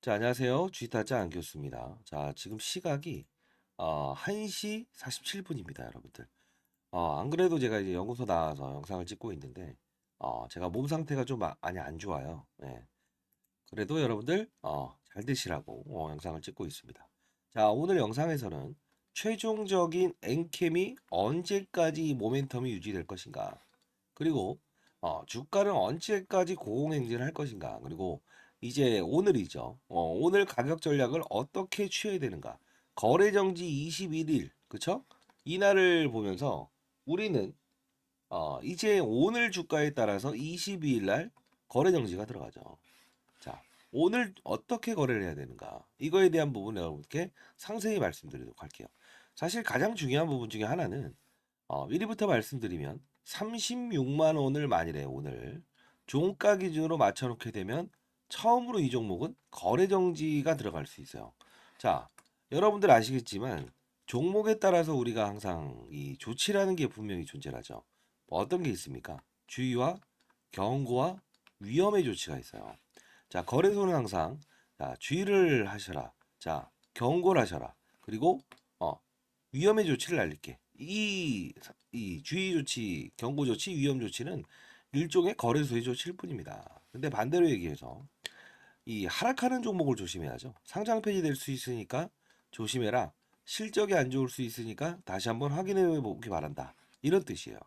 자, 안녕하세요. 주식타짜 안교수입니다. 자, 지금 시각이 1시 47분입니다, 여러분들. 안 그래도 제가 이제 연구소 나와서 영상을 찍고 있는데 제가 몸 상태가 좀 많이 안 좋아요. 네. 그래도 여러분들 잘 되시라고 영상을 찍고 있습니다. 자, 오늘 영상에서는 최종적인 엔캠이 언제까지 이 모멘텀이 유지될 것인가? 그리고 주가는 언제까지 고공행진을 할 것인가? 그리고 이제 오늘이죠. 오늘 가격 전략을 어떻게 취해야 되는가? 거래 정지 21일, 그쵸? 이날을 보면서 우리는 이제 오늘 주가에 따라서 22일 날 거래 정지가 들어가죠. 자, 오늘 어떻게 거래를 해야 되는가? 이거에 대한 부분 여러분께 상세히 말씀드리도록 할게요. 사실 가장 중요한 부분 중에 하나는 미리부터 말씀드리면 36만 원을 만일에 오늘 종가 기준으로 맞춰놓게 되면 처음으로 이 종목은 거래 정지가 들어갈 수 있어요. 자, 여러분들 아시겠지만 종목에 따라서 우리가 항상 이 조치라는 게 분명히 존재하죠. 뭐 어떤 게 있습니까? 주의와 경고와 위험의 조치가 있어요. 자, 거래소는 항상 자, 주의를 하셔라. 자, 경고를 하셔라. 그리고 어, 위험의 조치를 알릴게. 이 주의 조치, 경고 조치, 위험 조치는 일종의 거래소의 조치일 뿐입니다. 근데 반대로 얘기해서 이 하락하는 종목을 조심해야죠. 상장 폐지될 수 있으니까 조심해라. 실적이 안 좋을 수 있으니까 다시 한번 확인해 보기 바란다. 이런 뜻이에요.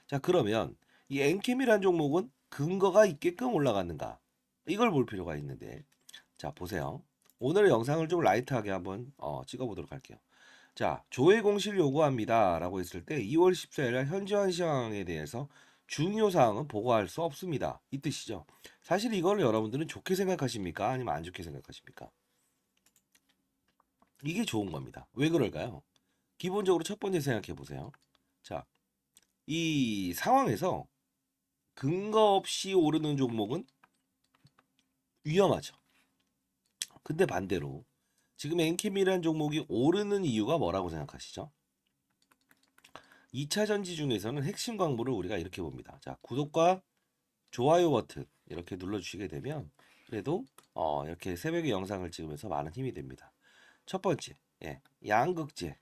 자, 그러면 이 엔캠이란 종목은 근거가 있게끔 올라갔는가? 이걸 볼 필요가 있는데, 자, 보세요. 오늘 영상을 좀 라이트하게 한번 찍어보도록 할게요. 자, 조회 공시를 요구합니다라고 했을 때 2월 14일 현저한 시황에 대해서 중요 사항은 보고할 수 없습니다. 이 뜻이죠. 사실 이걸 여러분들은 좋게 생각하십니까? 아니면 안 좋게 생각하십니까? 이게 좋은 겁니다. 왜 그럴까요? 기본적으로 첫 번째 생각해 보세요. 자, 이 상황에서 근거 없이 오르는 종목은 위험하죠. 근데 반대로 지금 엔캠이라는 종목이 오르는 이유가 뭐라고 생각하시죠? 2차 전지 중에서는 핵심 광물을 우리가 이렇게 봅니다. 자, 구독과 좋아요 버튼 이렇게 눌러주시게 되면 그래도 이렇게 새벽에 영상을 찍으면서 많은 힘이 됩니다. 첫 번째, 예, 양극재,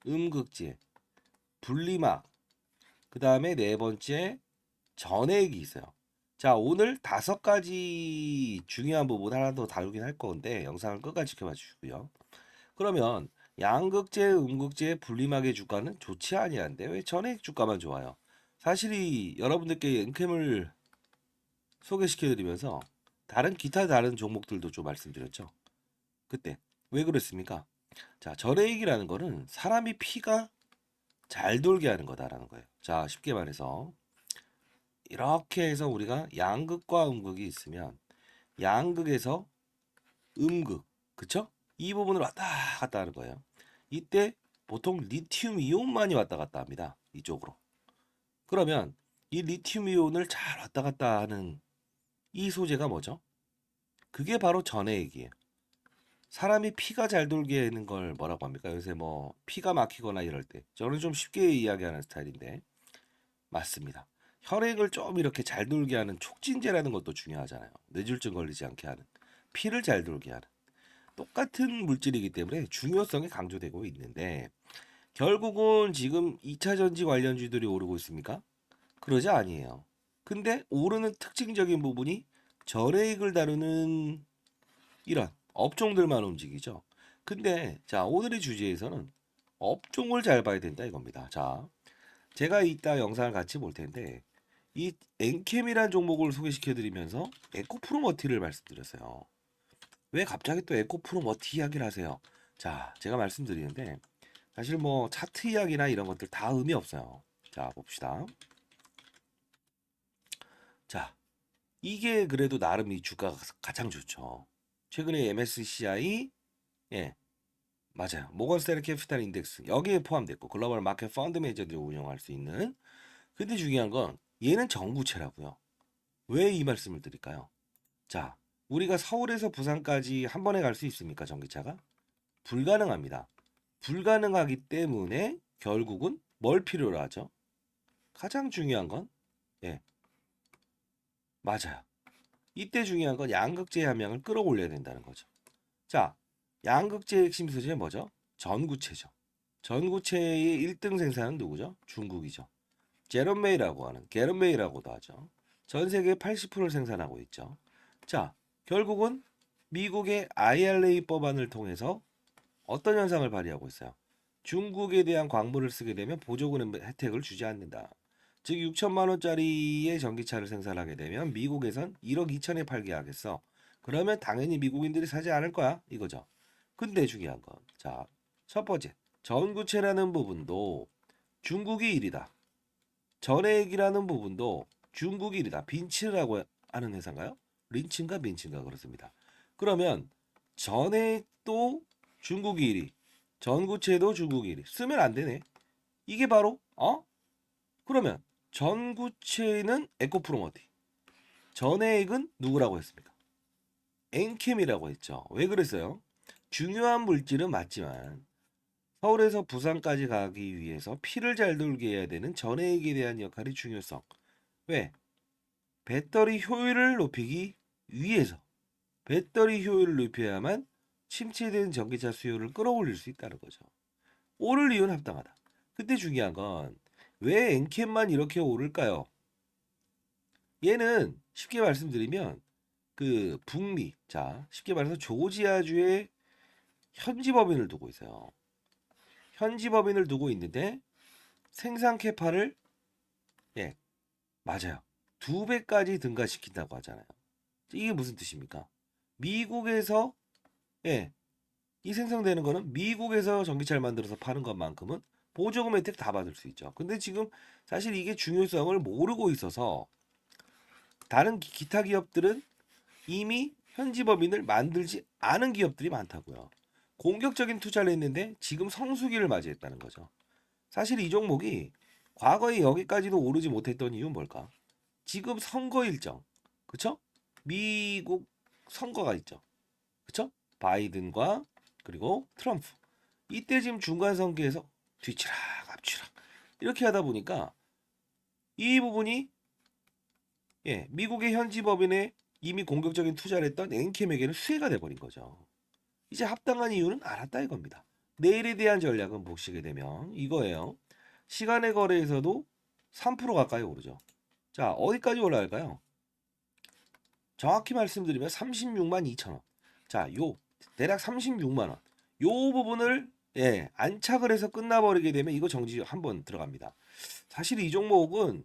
음극재, 분리막, 그 다음에 네 번째 전해액이 있어요. 자, 오늘 다섯 가지 중요한 부분 하나 더 다루긴 할 건데 영상을 끝까지 지켜봐 주시고요. 그러면 양극재, 음극재, 분리막의 주가는 좋지 아니한데 왜 전해액 주가만 좋아요? 사실 이 여러분들께 엔캠을 소개시켜드리면서 다른 종목들도 좀 말씀드렸죠. 그때 왜 그랬습니까? 자, 절해액이라는 거는 사람이 피가 잘 돌게 하는 거다라는 거예요. 자, 쉽게 말해서 이렇게 해서 우리가 양극과 음극이 있으면 양극에서 음극, 그쵸? 이 부분을 왔다 갔다 하는 거예요. 이때 보통 리튬 이온만이 왔다 갔다 합니다. 이쪽으로. 그러면 이 리튬 이온을 잘 왔다 갔다 하는 이 소재가 뭐죠? 그게 바로 전해액이에요. 사람이 피가 잘 돌게 하는 걸 뭐라고 합니까? 요새 뭐 피가 막히거나 이럴 때 저는 좀 쉽게 이야기하는 스타일인데 맞습니다. 혈액을 좀 이렇게 잘 돌게 하는 촉진제라는 것도 중요하잖아요. 뇌졸중 걸리지 않게 하는 피를 잘 돌게 하는 똑같은 물질이기 때문에 중요성이 강조되고 있는데 결국은 지금 2차 전지 관련주들이 오르고 있습니까? 그러지 아니에요. 근데 오르는 특징적인 부분이 전해액을 다루는 이런 업종들만 움직이죠. 근데 자, 오늘의 주제에서는 업종을 잘 봐야 된다 이겁니다. 자, 제가 이따 영상을 같이 볼 텐데 이 엔캠이란 종목을 소개시켜 드리면서 에코프로머티를 말씀드렸어요. 왜 갑자기 또 에코프로머티 이야기를 하세요? 자, 제가 말씀드리는데 사실 뭐 차트 이야기나 이런 것들 다 의미 없어요. 자, 봅시다. 자, 이게 그래도 나름 이 주가가 가장 좋죠. 최근에 MSCI 예, 맞아요. 모건스탠리 캐피탈 인덱스 여기에 포함됐고 글로벌 마켓 펀드 매니저들이 운영할 수 있는. 근데 중요한 건 얘는 정부채라고요. 왜 이 말씀을 드릴까요? 자, 우리가 서울에서 부산까지 한 번에 갈 수 있습니까? 전기차가? 불가능합니다. 불가능하기 때문에 결국은 뭘 필요로 하죠? 가장 중요한 건 예, 맞아요. 이때 중요한 건 양극재의 함량을 끌어올려야 된다는 거죠. 자, 양극재의 핵심 소재는 뭐죠? 전구체죠. 전구체의 1등 생산은 누구죠? 중국이죠. 제런메이라고 하는, 게런메이라고도 하죠. 전 세계 80%를 생산하고 있죠. 자, 결국은 미국의 IRA 법안을 통해서 어떤 현상을 발휘하고 있어요? 중국에 대한 광물을 쓰게 되면 보조금 혜택을 주지 않는다. 즉 6천만 원짜리의 전기차를 생산하게 되면 미국에선 1억 2천에 팔게 하겠어. 그러면 당연히 미국인들이 사지 않을 거야. 이거죠. 근데 중요한 건 자, 첫 번째. 전구체라는 부분도 중국이 1위다. 전해액이라는 부분도 중국이 1위다. 빈츠라고 하는 회사인가요? 린츠인가 민츠인가 그렇습니다. 그러면 전해액도 중국이 1위. 전구체도 중국이 1위. 쓰면 안 되네. 이게 바로 그러면 전구체는 에코프로머티. 전해액은 누구라고 했습니까? 엔캠이라고 했죠. 왜 그랬어요? 중요한 물질은 맞지만 서울에서 부산까지 가기 위해서 피를 잘 돌게 해야 되는 전해액에 대한 역할이 중요성. 왜? 배터리 효율을 높이기 위해서 배터리 효율을 높여야만 침체된 전기차 수요를 끌어올릴 수 있다는 거죠. 오를 이유는 합당하다. 근데 중요한 건 왜 엔캠만 이렇게 오를까요? 얘는 쉽게 말씀드리면 그 북미, 자 쉽게 말해서 조지아주의 현지 법인을 두고 있어요. 현지 법인을 두고 있는데 생산 캐파를 예 맞아요 2배까지 증가시킨다고 하잖아요. 이게 무슨 뜻입니까? 미국에서 예 이 생성되는 거는 미국에서 전기차를 만들어서 파는 것만큼은 보조금 혜택 다 받을 수 있죠. 근데 지금 사실 이게 중요성을 모르고 있어서 다른 기타 기업들은 이미 현지 법인을 만들지 않은 기업들이 많다고요. 공격적인 투자를 했는데 지금 성수기를 맞이했다는 거죠. 사실 이 종목이 과거에 여기까지도 오르지 못했던 이유는 뭘까? 지금 선거 일정, 그쵸? 미국 선거가 있죠. 그쵸? 바이든과 그리고 트럼프. 이때 지금 중간 선거에서 뒤치락 앞치락 이렇게 하다 보니까 이 부분이 미국의 현지 법인에 이미 공격적인 투자를 했던 엔캠에게는 수혜가 돼버린 거죠. 이제 합당한 이유는 알았다 이겁니다. 내일에 대한 전략은 보시게 되면 이거예요. 시간의 거래에서도 3% 가까이 오르죠. 자, 어디까지 올라갈까요? 정확히 말씀드리면 36만 2천 원. 자, 요 대략 36만 원. 요 부분을 안착을 해서 끝나버리게 되면 이거 정지 한번 들어갑니다. 사실 이 종목은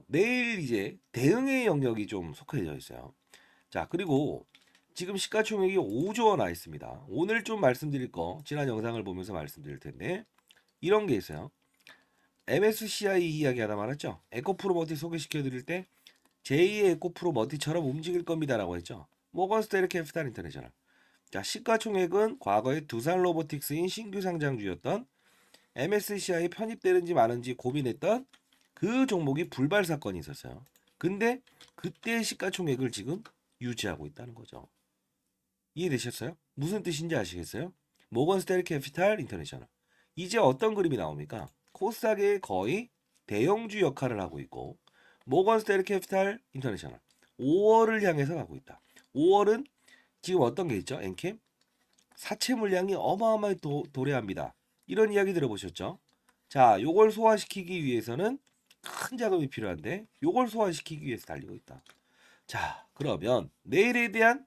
내일 이제 대응의 영역이 좀 속해져 있어요. 자, 그리고 지금 시가총액이 5조 원 와 있습니다. 오늘 좀 말씀드릴 거 지난 영상을 보면서 말씀드릴 텐데 이런 게 있어요. MSCI 이야기하다 말았죠. 에코프로머티 소개시켜 드릴 때 제2의 에코프로머티처럼 움직일 겁니다라고 했죠. 모건스테리 캐피탈 인터내셔널. 자, 시가총액은 과거에 두산 로보틱스인 신규 상장주였던 MSCI 편입되는지 마는지 고민했던 그 종목이 불발 사건이 있었어요. 근데 그때 시가총액을 지금 유지하고 있다는 거죠. 이해되셨어요? 무슨 뜻인지 아시겠어요? 모건스테리 캐피탈 인터내셔널. 이제 어떤 그림이 나옵니까? 코스닥의 거의 대형주 역할을 하고 있고 모건스테리 캐피탈 인터내셔널 5월을 향해서 가고 있다. 5월은 지금 어떤 게 있죠? 엔캠? 사채 물량이 어마어마하게 도래합니다. 이런 이야기 들어보셨죠? 자, 요걸 소화시키기 위해서는 큰 자금이 필요한데 요걸 소화시키기 위해서 달리고 있다. 자, 그러면 내일에 대한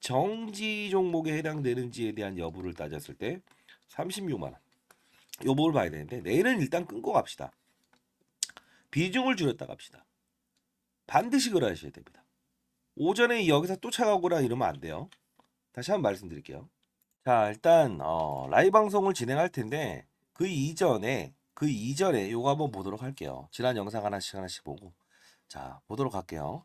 정지 종목에 해당되는지에 대한 여부를 따졌을 때 36만 원. 요 부분을 봐야 되는데 내일은 일단 끊고 갑시다. 비중을 줄였다 갑시다. 반드시 그러셔야 됩니다. 오전에 여기서 또 차가거나 이러면 안 돼요. 다시 한번 말씀드릴게요. 자, 일단 라이브 방송을 진행할 텐데 그 이전에 요거 한번 보도록 할게요. 지난 영상 하나씩 하나씩 보고 자, 보도록 할게요.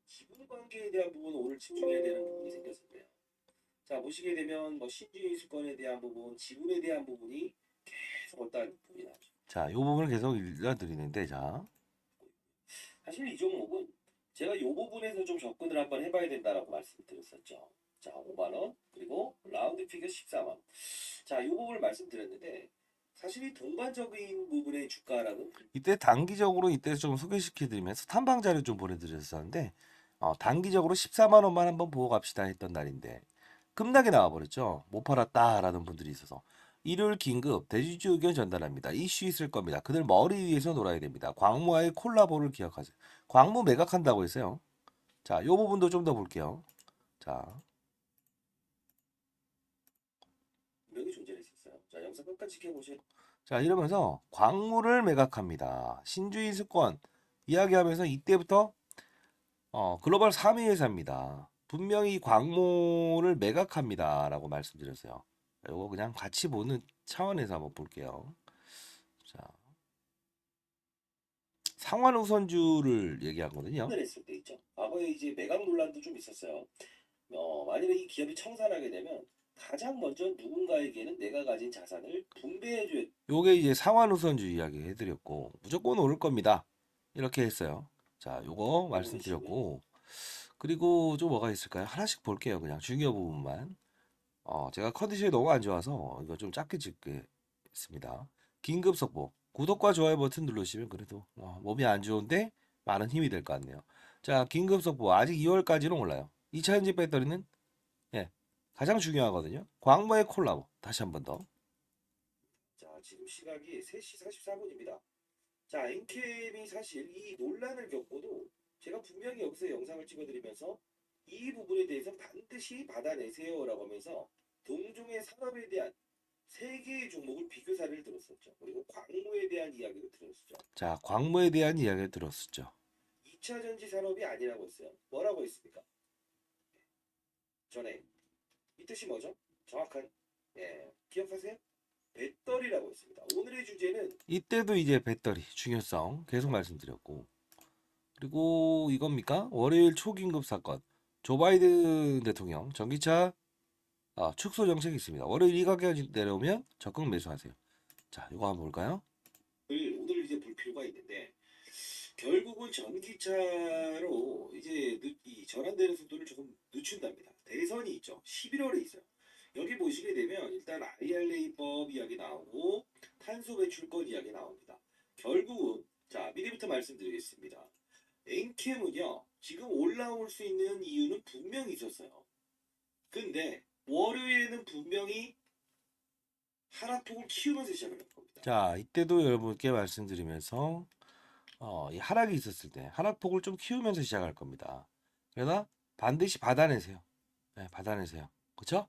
지분 관계에 대한 부분 오늘 집중해야 되는 부분이 생겼을 거예요. 자, 보시게 되면 뭐 신주의 수권에 대한 부분, 지분에 대한 부분이 계속 어떤 부분이 나죠. 자, 이 부분을 계속 읽어드리는데 자, 사실 이 종목은 제가 이 부분에서 좀 접근을 한번 해봐야 된다라고 말씀드렸었죠. 자, 5만 원 그리고 라운드 피겨 14만 원. 자, 이 부분을 말씀드렸는데 사실 이 동반적인 부분의 주가랑은 이때 단기적으로 이때 좀 소개시켜드리면서 탐방 자료 좀 보내드렸었는데 단기적으로 14만 원만 한번 보고 갑시다 했던 날인데 급락이 나와버렸죠. 못 팔았다라는 분들이 있어서 일요일 긴급 대주주 의견 전달합니다. 이슈 있을 겁니다. 그들 머리 위에서 놀아야 됩니다. 광무와의 콜라보를 기억하세요. 광무 매각한다고 했어요. 자, 요 부분도 좀 더 볼게요. 자, 분명히 존재를 했었어요. 자, 영상 끝까지 지켜보세요. 자, 이러면서 광무를 매각합니다. 신주인 수권 이야기하면서 이때부터 글로벌 3위 회사입니다. 분명히 광무를 매각합니다라고 말씀드렸어요. 이거 그냥 같이 보는 차원에서 한번 볼게요. 자, 상환 우선주를 얘기하거든요. 했을 때 있죠. 과거에 이제 매각 논란도 좀 있었어요. 만일에 이 기업이 청산하게 되면 가장 먼저 누군가에게는 내가 가진 자산을 분배해줘야. 요게 이제 상환 우선주 이야기 해드렸고 무조건 오를 겁니다. 이렇게 했어요. 자, 요거 말씀드렸고 그리고 좀 뭐가 있을까요? 하나씩 볼게요. 그냥 중요 부분만. 제가 컨디션이 너무 안 좋아서 이거 좀 짧게 찍겠습니다. 긴급 속보. 구독과 좋아요 버튼 누르시면 그래도 몸이 안 좋은데 많은 힘이 될 것 같네요. 자, 긴급 속보. 아직 2월까지는 올라요. 2차 전지 배터리는 예, 가장 중요하거든요. 광무의 콜라보. 다시 한 번 더. 자, 지금 시각이 3시 44분입니다. 자, 엔캠이 사실 이 논란을 겪고도 제가 분명히 여기서 영상을 찍어드리면서 이 부분에 대해서 반드시 받아내세요라고 하면서 동종의 산업에 대한 세 개의 종목을 비교 사례를 들었었죠. 그리고 광무에 대한 이야기를 들었었죠. 자, 광무에 대한 이야기를 들었었죠. 2차 전지 산업이 아니라고 했어요. 뭐라고 했습니까? 전에 이 뜻이 뭐죠? 정확한 기억하세요? 배터리라고 했습니다. 오늘의 주제는 이때도 이제 배터리 중요성 계속 말씀드렸고 그리고 이겁니까? 월요일 초긴급 사건 조 바이든 대통령 전기차 축소 정책이 있습니다. 월요일 이 가격이 내려오면 적극 매수하세요. 자, 이거 한번 볼까요? 오늘 이제 볼 필요가 있는데 결국은 전기차로 이제 이 전환되는 속도를 조금 늦춘답니다. 대선이 있죠. 11월에 있어요. 여기 보시게 되면 일단 IRA법 이야기 나오고 탄소 배출권 이야기 나옵니다. 결국은 자 미리부터 말씀드리겠습니다. 엔캠은요 지금 올라올 수 있는 이유는 분명히 있었어요. 근데 월요일에는 분명히 하락폭을 키우면서 시작을 할 겁니다. 자 이때도 여러분께 말씀드리면서 이 하락이 있었을 때 하락폭을 좀 키우면서 시작할 겁니다. 그러나 반드시 받아내세요. 네, 받아내세요. 그렇죠?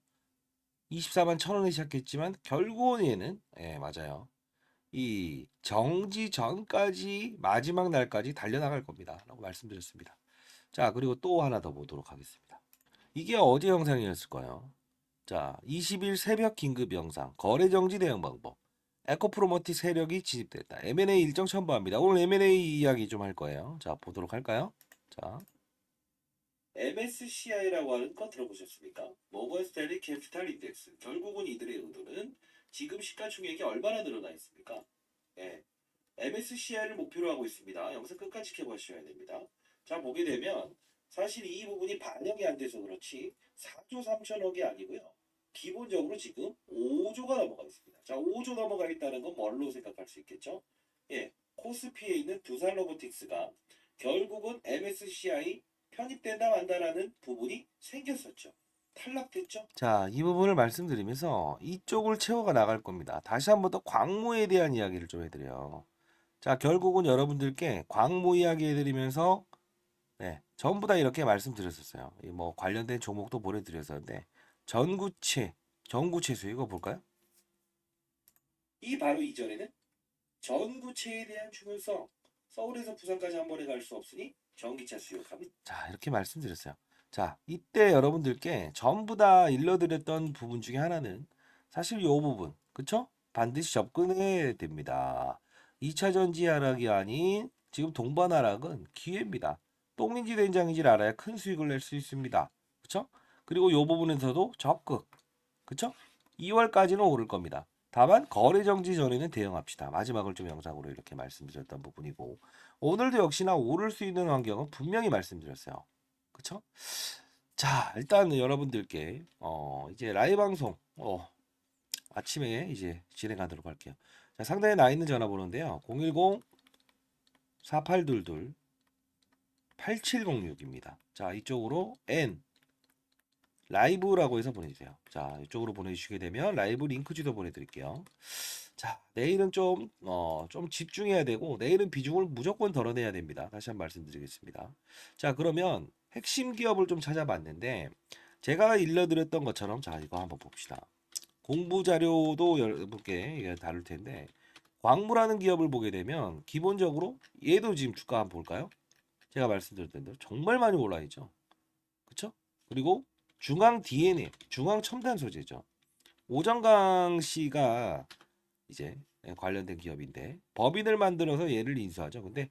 24만 1,000원에 시작했지만 결국은 얘는 맞아요. 이 정지 전까지 마지막 날까지 달려나갈 겁니다. 라고 말씀드렸습니다. 자, 그리고 또 하나 더 보도록 하겠습니다. 이게 어제 영상이었을 거예요. 자, 20일 새벽 긴급 영상 거래 정지 대응 방법. 에코프로머티 세력이 진입됐다. M&A 일정 첨부합니다. 오늘 M&A 이야기 좀 할 거예요. 자, 보도록 할까요? 자, MSCI라고 하는 거 들어보셨습니까? 모건 스탠리 캐피탈 인덱스. 결국은 이들의 의도는 지금 시가총액이 얼마나 늘어나 있습니까? 예, MSCI를 목표로 하고 있습니다. 영상 끝까지 지켜보셔야 됩니다. 자, 보게 되면 사실 이 부분이 반영이 안 돼서 그렇지 4조 3천억이 아니고요. 기본적으로 지금 5조가 넘어가 있습니다. 자, 5조 넘어가 있다는 건 뭘로 생각할 수 있겠죠? 예, 코스피에 있는 두산 로보틱스가 결국은 MSCI 편입된다 만다라는 부분이 생겼었죠. 탈락됐죠. 자, 이 부분을 말씀드리면서 이쪽을 채워가 나갈 겁니다. 다시 한번 더 광무에 대한 이야기를 좀 해드려요. 자, 결국은 여러분들께 광무 이야기 해드리면서 전부 다 이렇게 말씀드렸었어요. 뭐 관련된 종목도 보내드렸었는데 전구체수 이거 볼까요? 이 바로 이전에는 전구체에 대한 중요성 서울에서 부산까지 한 번에 갈 수 없으니 전기차 수요 감이. 자, 이렇게 말씀드렸어요. 자, 이때 여러분들께 전부 다 일러드렸던 부분 중에 하나는 사실 이 부분, 그쵸? 반드시 접근해야 됩니다. 2차 전지 하락이 아닌 지금 동반 하락은 기회입니다. 똥인지 된장인지를 알아야 큰 수익을 낼 수 있습니다. 그쵸? 그리고 이 부분에서도 적극, 그쵸? 2월까지는 오를 겁니다. 다만 거래 정지 전에는 대응합시다. 마지막을 좀 영상으로 이렇게 말씀드렸던 부분이고 오늘도 역시나 오를 수 있는 환경은 분명히 말씀드렸어요. 그쵸? 자, 일단 여러분들께 이제 라이브 방송 아침에 이제 진행하도록 할게요. 자, 상단에 나 있는 전화번호인데요. 010-4822-8706입니다. 자, 이쪽으로 N 라이브라고 해서 보내주세요. 자, 이쪽으로 보내주시게 되면 라이브 링크 주소 보내드릴게요. 자, 내일은 좀 집중해야 되고, 내일은 비중을 무조건 덜어내야 됩니다. 다시 한번 말씀드리겠습니다. 자, 그러면 핵심 기업을 좀 찾아봤는데, 제가 일러드렸던 것처럼, 자, 이거 한번 봅시다. 공부 자료도 여러분께 다룰 텐데, 광무라는 기업을 보게 되면, 기본적으로, 얘도 지금 주가 한번 볼까요? 제가 말씀드렸던 대로 정말 많이 올라있죠. 그쵸? 그리고 중앙 DNA, 중앙 첨단 소재죠. 오정강 씨가 이제 관련된 기업인데 법인을 만들어서 얘를 인수하죠. 근데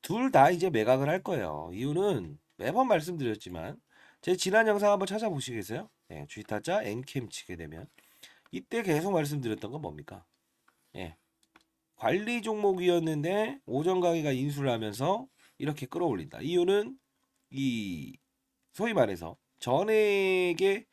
둘 다 이제 매각을 할 거예요. 이유는 매번 말씀드렸지만 제 지난 영상 한번 찾아보시겠어요? 예, G타자 엔캠 치게 되면 이때 계속 말씀드렸던 건 뭡니까? 예, 관리 종목이었는데 오정강이가 인수를 하면서 이렇게 끌어올린다. 이유는 이 소위 말해서 전액의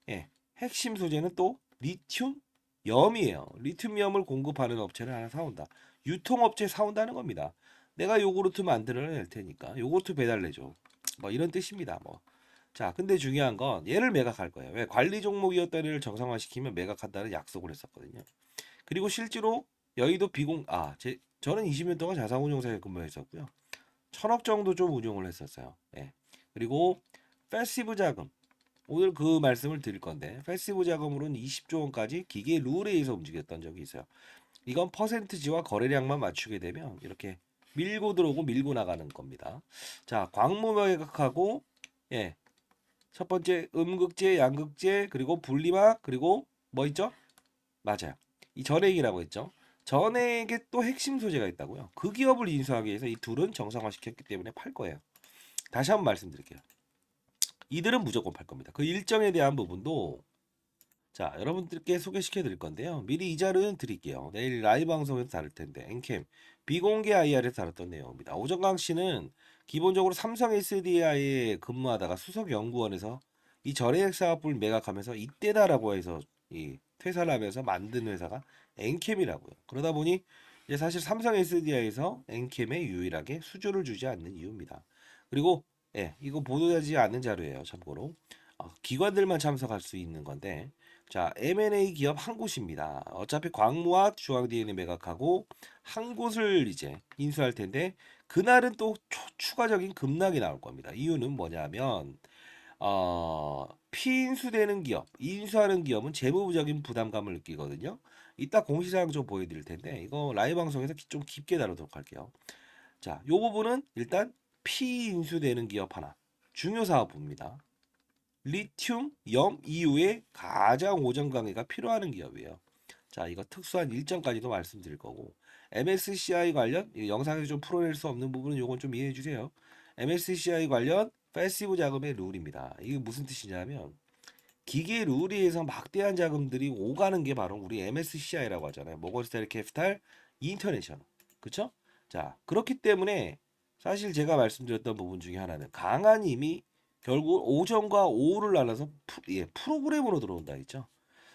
예, 핵심 소재는 또 리튬염이에요. 리튬염을 공급하는 업체를 하나 사온다. 유통업체 사온다는 겁니다. 내가 요구르트 만들어낼 테니까 요구르트 배달내줘. 뭐 이런 뜻입니다. 뭐. 자, 근데 중요한 건 얘를 매각할 거예요. 왜? 관리 종목이었던 애를 정상화시키면 매각한다는 약속을 했었거든요. 그리고 실제로 여의도 저는 20년 동안 자산운용사에 근무했었고요. 1,000억 정도 좀 운용을 했었어요. 예. 그리고 패시브 자금 오늘 그 말씀을 드릴 건데 패시브 자금으로는 20조 원까지 기계 룰에 의해서 움직였던 적이 있어요. 이건 퍼센트지와 거래량만 맞추게 되면 이렇게 밀고 들어오고 밀고 나가는 겁니다. 자, 광무 매각하고 예. 첫 번째 음극재, 양극재, 그리고 분리막, 그리고 뭐 있죠? 맞아요. 이 전액이라고 했죠. 전액에 또 핵심 소재가 있다고요. 그 기업을 인수하기 위해서 이 둘은 정상화시켰기 때문에 팔 거예요. 다시 한번 말씀드릴게요. 이들은 무조건 팔 겁니다. 그 일정에 대한 부분도 자, 여러분들께 소개시켜 드릴 건데요. 미리 이 자료는 드릴게요. 내일 라이브 방송에서 다룰 텐데, 엔캠, 비공개 IR에서 다뤘던 내용입니다. 오정강 씨는 기본적으로 삼성 SDI에 근무하다가 수석 연구원에서 이 전해액 사업부를 매각하면서 이때다라고 해서 이 퇴사를 하면서 만든 회사가 엔캠이라고요. 그러다 보니 이제 사실 삼성 SDI에서 엔캠에 유일하게 수주를 주지 않는 이유입니다. 그리고 예, 이거 보도되지 않는 자료예요. 참고로 기관들만 참석할 수 있는 건데 자, M&A 기업 한 곳입니다. 어차피 광무와 중앙 DNA 매각하고 한 곳을 이제 인수할 텐데 그날은 또 추가적인 급락이 나올 겁니다. 이유는 뭐냐면 피인수되는 기업, 인수하는 기업은 재무적인 부담감을 느끼거든요. 이따 공시사항 좀 보여드릴 텐데 이거 라이브 방송에서 좀 깊게 다루도록 할게요. 자, 요 부분은 일단 피인수되는 기업 하나 중요 사업부입니다. 리튬, 염 이후에 가장 오전 강의가 필요한 기업이에요. 자, 이거 특수한 일정까지도 말씀드릴 거고 MSCI 관련 영상에서 좀 풀어낼 수 없는 부분은 요건 좀 이해해 주세요. MSCI 관련 패시브 자금의 룰입니다. 이게 무슨 뜻이냐면 기계 룰에 의해서 막대한 자금들이 오가는 게 바로 우리 MSCI라고 하잖아요. 모건스탠리 캐피탈 인터내셔널. 그쵸? 자, 그렇기 때문에 사실 제가 말씀드렸던 부분 중에 하나는 강한님이 결국 오전과 오후를 나눠서 프로그램으로 들어온다 했죠.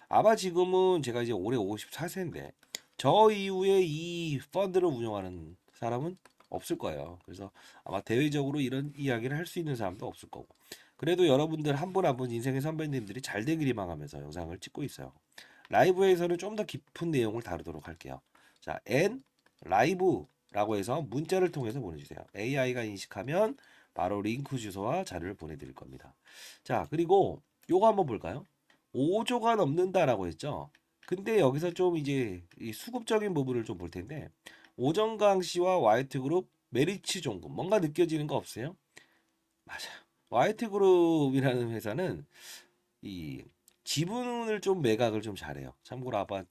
아마 지금은 제가 이제 올해 54세인데 저 이후에 이 펀드를 운영하는 사람은 없을 거예요. 그래서 아마 대외적으로 이런 이야기를 할 수 있는 사람도 없을 거고. 그래도 여러분들 한 분 한 분 인생의 선배님들이 잘 되길 희망하면서 영상을 찍고 있어요. 라이브에서는 좀 더 깊은 내용을 다루도록 할게요. 자, N 라이브라고 해서 문자를 통해서 보내주세요. AI가 인식하면 바로 링크 주소와 자료를 보내드릴 겁니다. 자, 그리고 요거 한번 볼까요? 5조가 넘는다라고 했죠. 근데 여기서 좀 이제 이 수급적인 부분을 좀 볼 텐데 오정강 씨와 와이트그룹 메리츠 종금 뭔가 느껴지는 거 없어요? 맞아요. 와이트그룹이라는 회사는 이 지분을 좀 매각을 좀 잘해요. 참고로 아마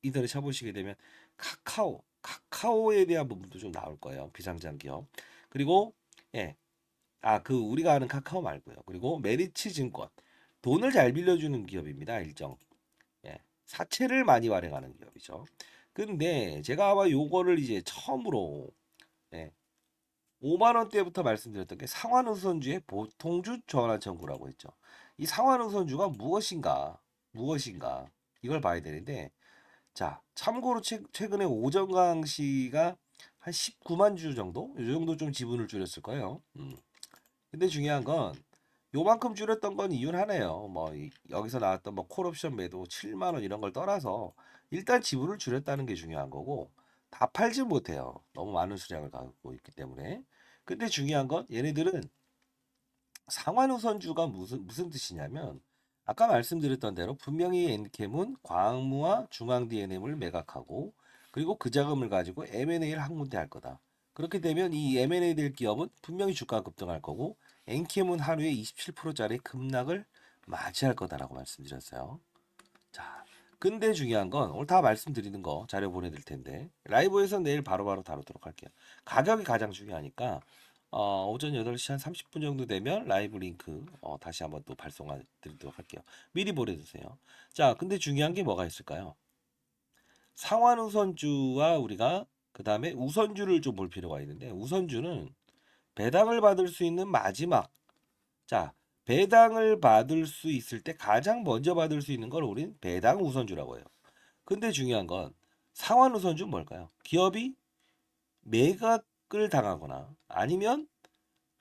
인터넷 쳐보시게 되면 카카오에 대한 부분도 좀 나올 거예요. 비상장 기업. 그리고 예, 그 우리가 아는 카카오 말고요. 그리고 메리츠 증권 돈을 잘 빌려주는 기업입니다. 일정 사채를 많이 발행하는 기업이죠. 근데 제가 아마 요거를 이제 처음으로 예, 5만 원대부터 말씀드렸던 게 상환우선주의 보통주 전환 청구라고 했죠. 이 상환우선주가 무엇인가? 무엇인가 이걸 봐야 되는데 자 참고로 최근에 오정강 씨가 한 19만 주 정도? 이 정도 좀 지분을 줄였을 거예요. 근데 중요한 건 요만큼 줄였던 건 이유는 하나예요. 뭐 여기서 나왔던 뭐 콜옵션 매도 7만 원 이런 걸 떠나서 일단 지분을 줄였다는 게 중요한 거고 다 팔지 못해요. 너무 많은 수량을 갖고 있기 때문에. 근데 중요한 건 얘네들은 상환우선주가 무슨 뜻이냐면 아까 말씀드렸던 대로 분명히 엔캠은 광무와 중앙 DNM을 매각하고 그리고 그 자금을 가지고 M&A를 한 군데 할 거다. 그렇게 되면 이 M&A 될 기업은 분명히 주가가 급등할 거고 엔캠은 하루에 27%짜리 급락을 맞이할 거다라고 말씀드렸어요. 자, 근데 중요한 건 오늘 다 말씀드리는 거 자료 보내드릴 텐데 라이브에서 내일 바로바로 다루도록 할게요. 가격이 가장 중요하니까 오전 8시 한 30분 정도 되면 라이브 링크 다시 한번 또 발송해 드리도록 할게요. 미리 보내주세요. 자, 근데 중요한 게 뭐가 있을까요? 상환 우선주와 우리가 그 다음에 우선주를 좀 볼 필요가 있는데 우선주는 배당을 받을 수 있는 마지막 자 배당을 받을 수 있을 때 가장 먼저 받을 수 있는 걸 우리는 배당 우선주라고 해요. 근데 중요한 건 상환 우선주는 뭘까요? 기업이 매각을 당하거나 아니면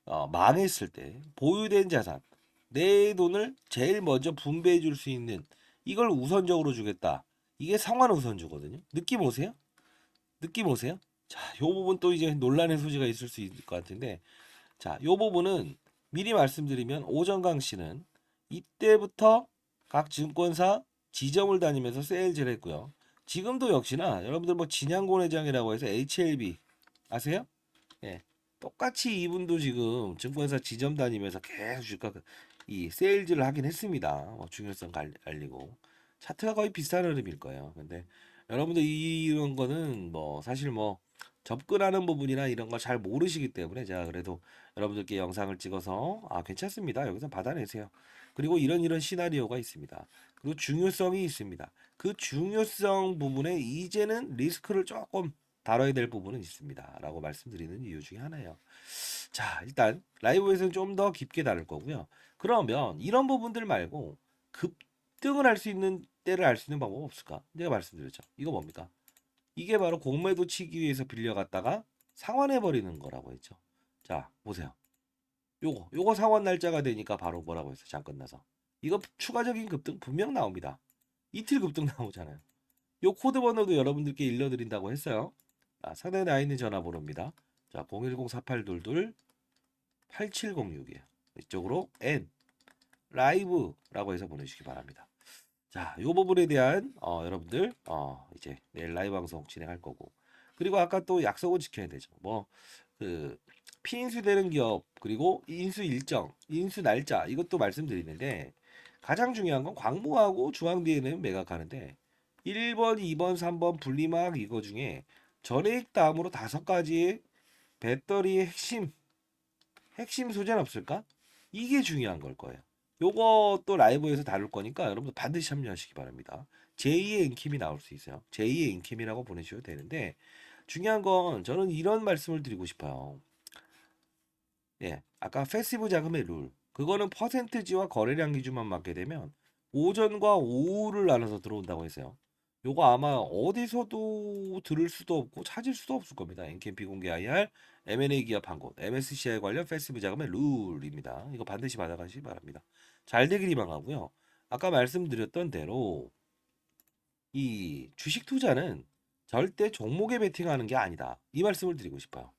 망했을 때 보유된 자산 내 돈을 제일 먼저 분배해 줄 수 있는 이걸 우선적으로 주겠다. 이게 상환 우선주거든요. 느낌 오세요? 느낌 오세요? 자, 요 부분 또 이제 논란의 소지가 있을 수 있을 것 같은데 자, 요 부분은 미리 말씀드리면 오정강 씨는 이때부터 각 증권사 지점을 다니면서 세일즈를 했고요. 지금도 역시나 여러분들 뭐 진양곤 회장이라고 해서 HLB 아세요? 예. 똑같이 이분도 지금 증권사 지점 다니면서 계속 주가 이 세일즈를 하긴 했습니다. 중요성 알리고 차트가 거의 비슷한 흐름일 거예요. 근데 여러분들 이런 거는 뭐 사실 뭐 접근하는 부분이나 이런 걸 잘 모르시기 때문에 제가 그래도 여러분들께 영상을 찍어서 괜찮습니다. 여기서 받아내세요. 그리고 이런 시나리오가 있습니다. 그리고 중요성이 있습니다. 그 중요성 부분에 이제는 리스크를 조금 다뤄야 될 부분은 있습니다. 라고 말씀드리는 이유 중에 하나예요. 자, 일단 라이브에서는 좀 더 깊게 다룰 거고요. 그러면 이런 부분들 말고 급등을 할 수 있는 때를 알 수 있는 방법 없을까? 제가 말씀드렸죠. 이거 뭡니까? 이게 바로 공매도 치기 위해서 빌려갔다가 상환해 버리는 거라고 했죠. 자, 보세요. 요거 상환 날짜가 되니까 바로 뭐라고 했어요? 잠깐 나서. 이거 추가적인 급등 분명 나옵니다. 이틀 급등 나오잖아요. 요 코드 번호도 여러분들께 일러드린다고 했어요. 상단에 나 있는 전화번호입니다. 자, 010-4822-8706이에요. 이쪽으로 N 라이브라고 해서 보내주시기 바랍니다. 자, 요 부분에 대한 여러분들 이제 내일 라이브 방송 진행할 거고 그리고 아까 또 약속은 지켜야 되죠. 뭐 그 피인수 되는 기업 그리고 인수 일정, 인수 날짜 이것도 말씀드리는데 가장 중요한 건 광무하고 중앙디에는 매각하는데 1번, 2번, 3번 분리막 이거 중에 전해익 다음으로 5가지의 배터리의 핵심 소재는 없을까? 이게 중요한 걸 거예요. 요것도 라이브에서 다룰 거니까 여러분들 반드시 참여하시기 바랍니다. 제2의 인킴이 나올 수 있어요. 제2의 인킴이라고 보내주셔도 되는데 중요한 건 저는 이런 말씀을 드리고 싶어요. 예, 아까 패시브 자금의 룰 그거는 퍼센트지와 거래량 기준만 맞게 되면 오전과 오후를 나눠서 들어온다고 했어요. 요거 아마 어디서도 들을 수도 없고 찾을 수도 없을 겁니다. 엔캠 비공개 IR, M&A 기업 한 곳, MSCI 관련 패시브 자금의 룰입니다. 이거 반드시 받아가시기 바랍니다. 잘 되길 희망하고요. 아까 말씀드렸던 대로 이 주식 투자는 절대 종목에 베팅하는 게 아니다. 이 말씀을 드리고 싶어요.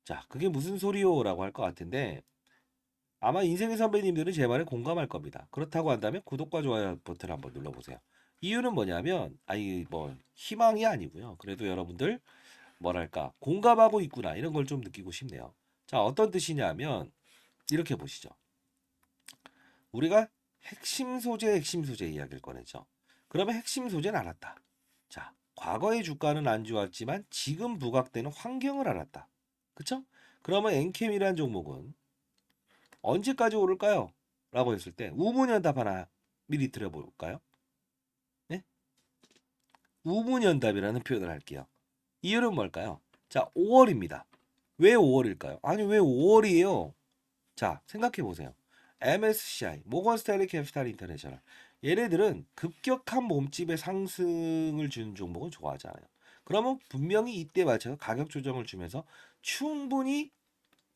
자, 그게 무슨 소리요라고 할 것 같은데 아마 인생의 선배님들은 제 말에 공감할 겁니다. 그렇다고 한다면 구독과 좋아요 버튼 한번 눌러보세요. 이유는 뭐냐면 아니 뭐 희망이 아니고요. 그래도 여러분들 뭐랄까 공감하고 있구나 이런 걸 좀 느끼고 싶네요. 자, 어떤 뜻이냐면 이렇게 보시죠. 우리가 핵심 소재 이야기를 꺼내죠. 그러면 핵심 소재는 알았다. 자, 과거의 주가는 안 좋았지만 지금 부각되는 환경을 알았다. 그쵸? 그러면 엔캠이라는 종목은 언제까지 오를까요? 라고 했을 때 우문현답 하나 미리 들어볼까요? 네? 우문현답이라는 표현을 할게요. 이유는 뭘까요? 자, 5월입니다. 왜 5월일까요? 아니 왜 5월이에요? 자, 생각해 보세요. MSCI, 모건 스탠리 캐피탈 인터내셔널 얘네들은 급격한 몸집의 상승을 주는 종목은 좋아하지 않아요. 그러면 분명히 이때 맞춰서 가격 조정을 주면서 충분히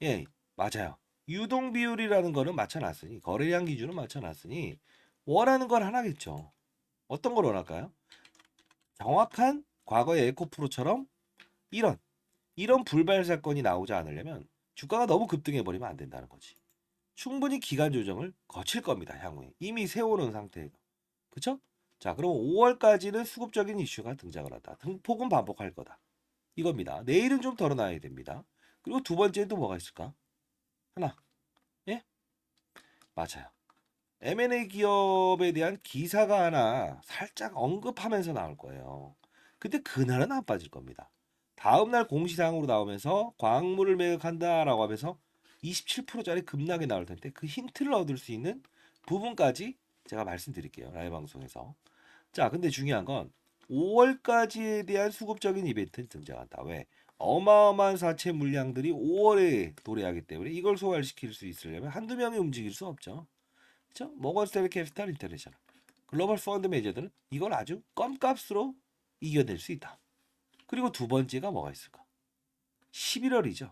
예, 맞아요. 유동 비율이라는 거는 맞춰놨으니 거래량 기준은 맞춰놨으니 원하는 걸 하나겠죠. 어떤 걸 원할까요? 정확한 과거의 에코프로처럼 이런 불발 사건이 나오지 않으려면 주가가 너무 급등해 버리면 안 된다는 거지. 충분히 기간 조정을 거칠 겁니다. 향후에 이미 세워놓은 상태에서 그쵸? 자, 그럼 5월까지는 수급적인 이슈가 등장을 한다. 등폭은 반복할 거다. 이겁니다. 내일은 좀 덜어놔야 됩니다. 그리고 두 번째는 또 뭐가 있을까? 하나, 예? 맞아요. M&A 기업에 대한 기사가 하나 살짝 언급하면서 나올 거예요. 근데 그날은 안 빠질 겁니다. 다음날 공시사항으로 나오면서 광물을 매각한다라고 하면서 27%짜리 급락이 나올 텐데 그 힌트를 얻을 수 있는 부분까지 제가 말씀드릴게요. 라이브 방송에서. 자, 근데 중요한 건 5월까지에 대한 수급적인 이벤트는 등장한다. 왜? 어마어마한 사채 물량들이 5월에 도래하기 때문에 이걸 소화시킬 수 있으려면 한두 명이 움직일 수 없죠. 그렇죠? 모건 스탠리 캐피탈 인터내셔널, 글로벌 펀드 매니저들은 이걸 아주 껌값으로 이겨낼 수 있다. 그리고 두 번째가 뭐가 있을까? 11월이죠.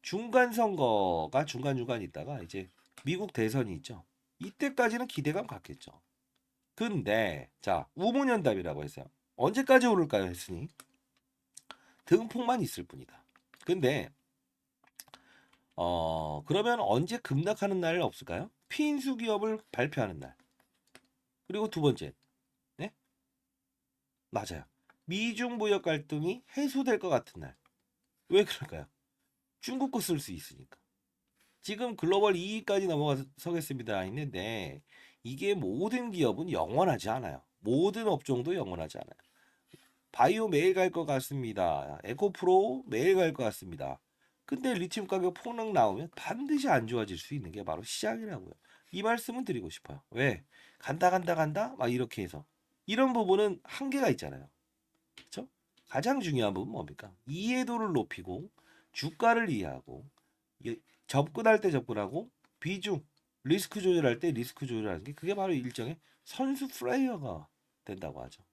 중간 선거가 중간중간 있다가 이제 미국 대선이 있죠. 이때까지는 기대감 갖겠죠. 근데 자, 우문현답이라고 했어요. 언제까지 오를까요? 했으니 등폭만 있을 뿐이다. 근데 그러면 언제 급락하는 날 없을까요? 피인수 기업을 발표하는 날. 그리고 두 번째, 네? 맞아요. 미중 무역 갈등이 해소될 것 같은 날. 왜 그럴까요? 중국 거 쓸 수 있으니까. 지금 글로벌 2위까지 넘어서겠습니다 했는데 이게 모든 기업은 영원하지 않아요. 모든 업종도 영원하지 않아요. 바이오 매일 갈 것 같습니다. 에코프로 매일 갈 것 같습니다. 근데 리튬 가격 폭락 나오면 반드시 안 좋아질 수 있는 게 바로 시장이라고요. 이 말씀은 드리고 싶어요. 왜? 간다 간다 간다 막 이렇게 해서 이런 부분은 한계가 있잖아요. 그렇죠? 가장 중요한 부분 뭡니까? 이해도를 높이고 주가를 이해하고 접근할 때 접근하고 비중 리스크 조절할 때 리스크 조절하는 게 그게 바로 일종의 선수 플레이어가 된다고 하죠.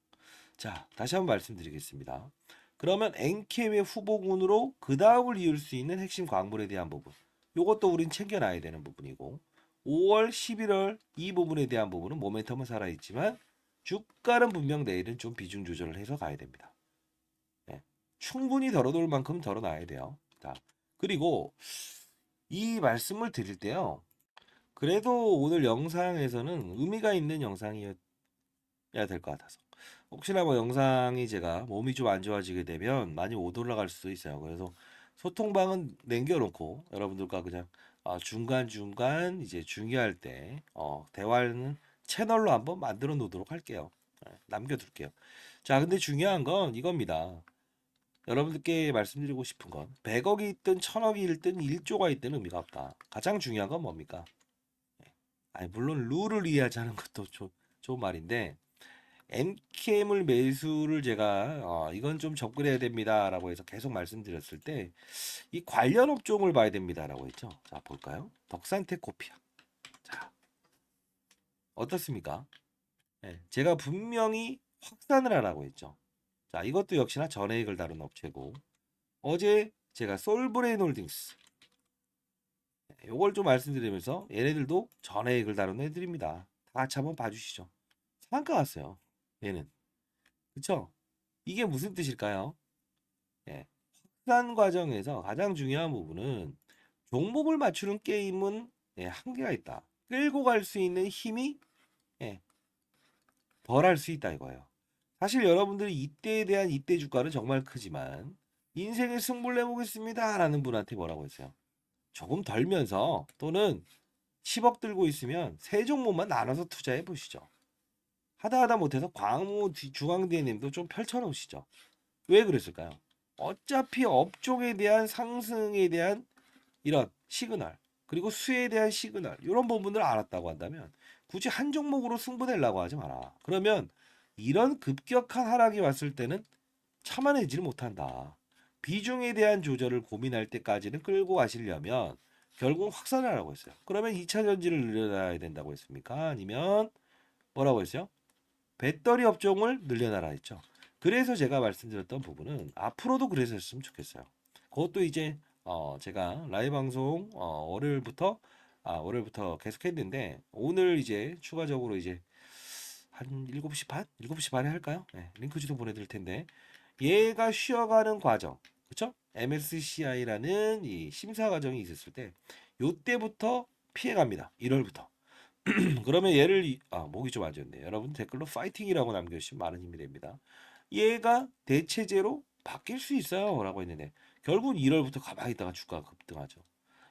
자, 다시 한번 말씀드리겠습니다. 그러면 엔캠의 후보군으로 그 다음을 이을 수 있는 핵심 광물에 대한 부분. 요것도 우린 챙겨놔야 되는 부분이고 5월, 11월 이 부분에 대한 부분은 모멘텀은 살아있지만 주가는 분명 내일은 좀 비중 조절을 해서 가야 됩니다. 네. 충분히 덜어놓을 만큼 덜어놔야 돼요. 자, 그리고 이 말씀을 드릴 때요. 그래도 오늘 영상에서는 의미가 있는 영상이어야 될 것 같아서. 혹시나 뭐 영상이 제가 몸이 좀 안 좋아지게 되면 많이 못 올라갈 수도 있어요. 그래서 소통방은 남겨놓고 여러분들과 그냥 중간중간 이제 중요할 때 대화하는 채널로 한번 만들어 놓도록 할게요. 네, 남겨둘게요. 자, 근데 중요한 건 이겁니다. 여러분들께 말씀드리고 싶은 건 100억이 있든 1000억이 있든 1조가 있든 의미가 없다. 가장 중요한 건 뭡니까? 아니, 물론 룰을 이해하자는 것도 좋은 말인데 엔캠을 매수를 제가 이건 좀 접근해야 됩니다라고 해서 계속 말씀드렸을 때 이 관련 업종을 봐야 됩니다라고 했죠. 자, 볼까요? 덕산테코피아. 자, 어떻습니까? 네, 제가 분명히 확산을 하라고 했죠. 자, 이것도 역시나 전해액을 다룬 업체고 어제 제가 솔브레인 홀딩스 요걸 좀 말씀드리면서 얘네들도 전해액을 다룬 애들입니다. 다 같이 한번 봐주시죠. 상한가 왔어요. 얘는. 그쵸? 이게 무슨 뜻일까요? 예. 확산 과정에서 가장 중요한 부분은 종목을 맞추는 게임은 한계가 있다. 끌고 갈 수 있는 힘이 예, 덜할 수 있다 이거예요. 사실 여러분들이 이때에 대한 이때 주가는 정말 크지만 인생의 승부를 내보겠습니다 라는 분한테 뭐라고 했어요? 조금 덜면서 또는 10억 들고 있으면 세 종목만 나눠서 투자해 보시죠. 하다 하다 못해서 광무 중앙대님도 좀 펼쳐놓으시죠. 왜 그랬을까요? 어차피 업종에 대한 상승에 대한 이런 시그널 그리고 수에 대한 시그널 이런 부분을 알았다고 한다면 굳이 한 종목으로 승부내려고 하지 마라. 그러면 이런 급격한 하락이 왔을 때는 참아내지를 못한다. 비중에 대한 조절을 고민할 때까지는 끌고 가시려면 결국 확산을 하라고 했어요. 그러면 2차 전지를 늘려놔야 된다고 했습니까? 아니면 뭐라고 했어요? 배터리 업종을 늘려놔라 했죠. 그래서 제가 말씀드렸던 부분은 앞으로도 그래서 했으면 좋겠어요. 그것도 이제 제가 라이브 방송 월요일부터 계속 했는데 오늘 이제 추가적으로 이제 한 7시 반? 7시 반에 할까요? 네, 링크 주소 보내드릴 텐데 얘가 쉬어가는 과정 그쵸? MSCI라는 이 심사 과정이 있었을 때 요때부터 피해갑니다. 1월부터. 그러면 얘를 목이 좀 안 좋네. 여러분 댓글로 파이팅이라고 남겨주시면 많은 힘이 됩니다. 얘가 대체제로 바뀔 수 있어요라고 했는데 결국 1월부터 가만히 있다가 주가가 급등하죠.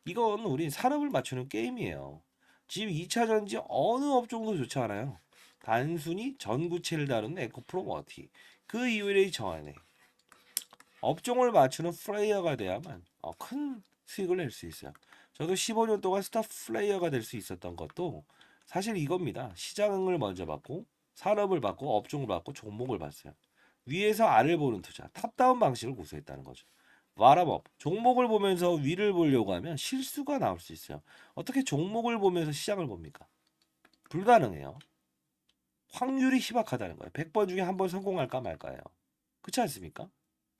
이건 우린 산업을 맞추는 게임이에요. 지금 2차 전지 어느 업종도 좋지 않아요. 단순히 전구체를 다루는 에코프로머티 그 이외의 정안에 업종을 맞추는 플레이어가 돼야만 큰 수익을 낼 수 있어요. 저도 15년 동안 스타 플레이어가 될 수 있었던 것도 사실 이겁니다. 시장을 먼저 봤고 산업을 봤고 업종을 봤고 종목을 봤어요. 위에서 아래를 보는 투자, 탑다운 방식을 고수했다는 거죠. 와라업 종목을 보면서 위를 보려고 하면 실수가 나올 수 있어요. 어떻게 종목을 보면서 시장을 봅니까? 불가능해요. 확률이 희박하다는 거예요. 100번 중에 한 번 성공할까 말까예요. 그렇지 않습니까?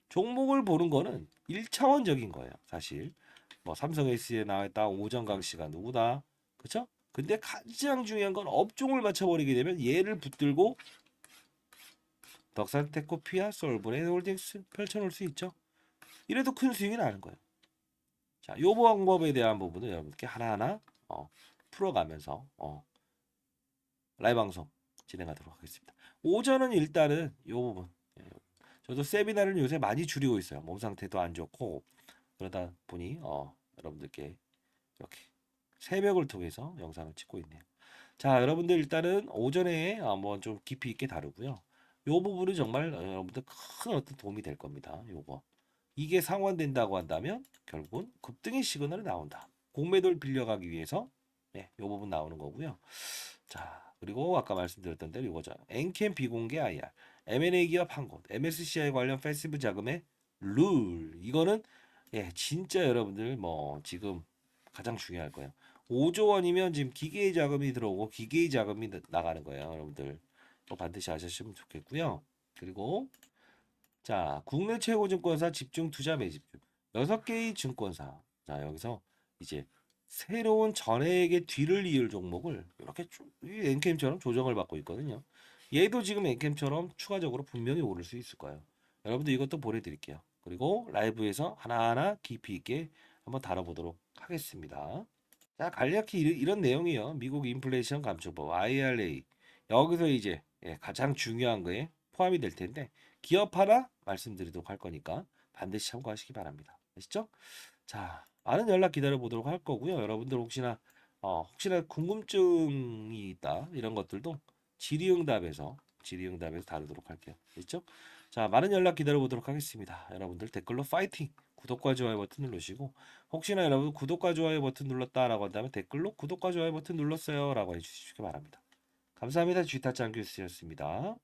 종목을 보는 거는 1차원적인 거예요. 사실 뭐 삼성 S에 나왔다 오정강 씨가 누구다 그쵸? 근데 가장 중요한 건 업종을 맞춰버리게 되면 얘를 붙들고 덕산테크피아 솔브레 홀딩스 펼쳐놓을 수 있죠. 이래도 큰 수익이 나는 거예요. 자, 요 방법에 대한 부분은 여러분께 하나하나 풀어가면서 라이브 방송 진행하도록 하겠습니다. 오전은 일단은 요 부분 저도 세미나를 요새 많이 줄이고 있어요. 몸 상태도 안 좋고 그러다 보니 여러분들께 이렇게 새벽을 통해서 영상을 찍고 있네요. 자, 여러분들 일단은 오전에 한번 좀 깊이 있게 다루고요. 요 부분은 정말 여러분들 큰 어떤 도움이 될 겁니다. 요거. 이게 상환된다고 한다면 결국은 급등의 시그널이 나온다. 공매도를 빌려가기 위해서 네, 요 부분 나오는 거고요. 자, 그리고 아까 말씀드렸던 대로 이거죠. 엔캠 비공개 IR, M&A 기업 한 곳, MSCI 관련 패시브 자금의 룰. 이거는 진짜 여러분들 뭐 지금 가장 중요할 거예요. 5조 원이면 지금 기계의 자금이 들어오고 기계의 자금이 나가는 거예요, 여러분들. 또 반드시 아셨으면 좋겠고요. 그리고 자, 국내 최고 증권사 집중 투자 매집중. 6개의 증권사. 자, 여기서 이제 새로운 전액의 뒤를 이을 종목을 이렇게 엔캠처럼 조정을 받고 있거든요. 얘도 지금 엔캠처럼 추가적으로 분명히 오를 수 있을 거예요. 여러분들 이것도 보내드릴게요. 그리고 라이브에서 하나하나 깊이 있게 한번 다뤄보도록 하겠습니다. 자, 간략히 이런 내용이요. 미국 인플레이션 감축법 IRA. 여기서 이제 가장 중요한 거에 포함이 될 텐데 기업 하나 말씀드리도록 할 거니까 반드시 참고하시기 바랍니다. 아시죠? 자, 많은 연락 기다려 보도록 할 거고요. 여러분들 혹시나 궁금증이 있다 이런 것들도 질의응답에서 다루도록 할게요. 아시죠? 자, 많은 연락 기다려 보도록 하겠습니다. 여러분들 댓글로 파이팅! 구독과 좋아요 버튼 누르시고 혹시나 여러분 구독과 좋아요 버튼 눌렀다라고 한다면 댓글로 구독과 좋아요 버튼 눌렀어요라고 해주시기 바랍니다. 감사합니다. 쥐타짱 교수였습니다.